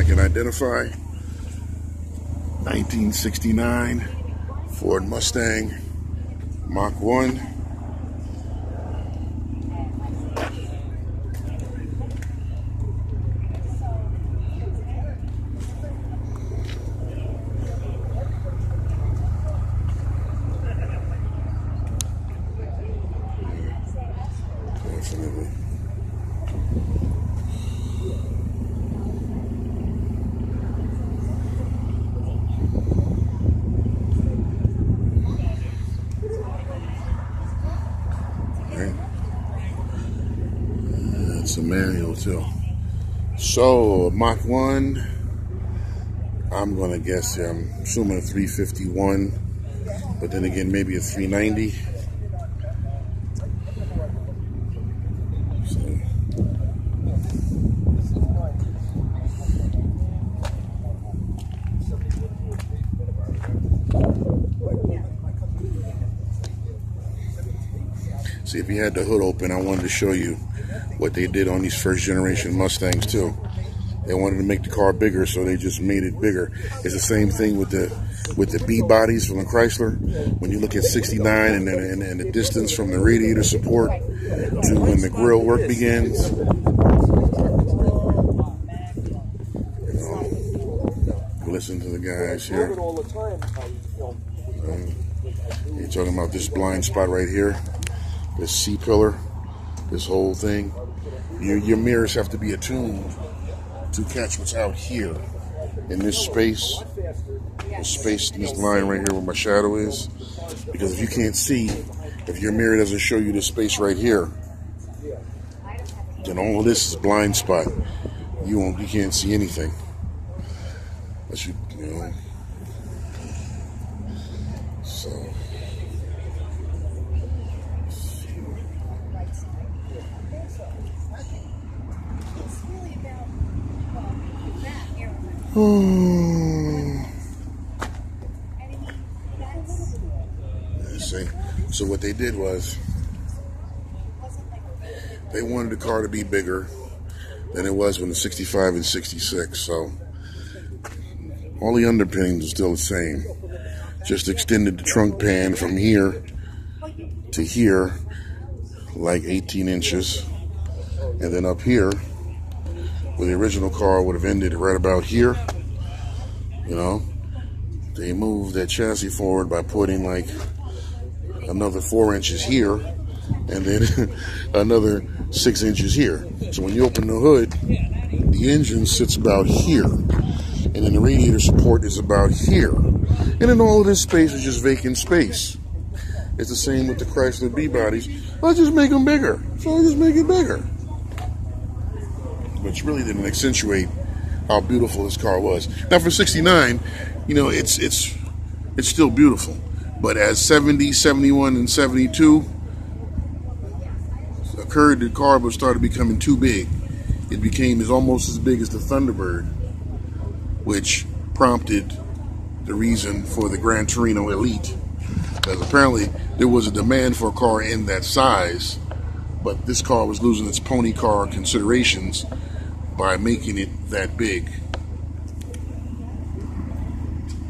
can identify. 1969 Ford Mustang Mach 1. Definitely. It's a manual too. So Mach 1, I'm gonna guess, I'm assuming a 351, but then again maybe a 390. See, if you had the hood open, I wanted to show you what they did on these first generation Mustangs too. They wanted to make the car bigger, so they just made it bigger. It's the same thing with the B bodies from the Chrysler. When you look at 69 and the distance from the radiator support to when the grill work begins. Listen to the guys here. You're talking about this blind spot right here. This C-pillar, this whole thing. Your mirrors have to be attuned to catch what's out here in this space. The space in this line right here where my shadow is. Because if you can't see, if your mirror doesn't show you this space right here, then all of this is blind spot. You can't see anything. Unless you know. So. See, so what they did was they wanted the car to be bigger than it was when the 65 and 66. So all the underpinnings are still the same. Just extended the trunk pan from here to here, like 18 inches, and then up here, where the original car would have ended right about here, you know, they moved that chassis forward by putting like another 4 inches here and then another 6 inches here. So when you open the hood, the engine sits about here, and then the radiator support is about here, and then all of this space is just vacant space. It's the same with the Chrysler B bodies. Let's just make them bigger. So I just make it bigger. Which really didn't accentuate how beautiful this car was. Now for 69, you know, it's still beautiful. But as 70, 71, and 72 occurred, the car would start becoming too big. It became almost as big as the Thunderbird, which prompted the reason for the Gran Torino Elite. Because apparently there was a demand for a car in that size, but this car was losing its pony car considerations by making it that big.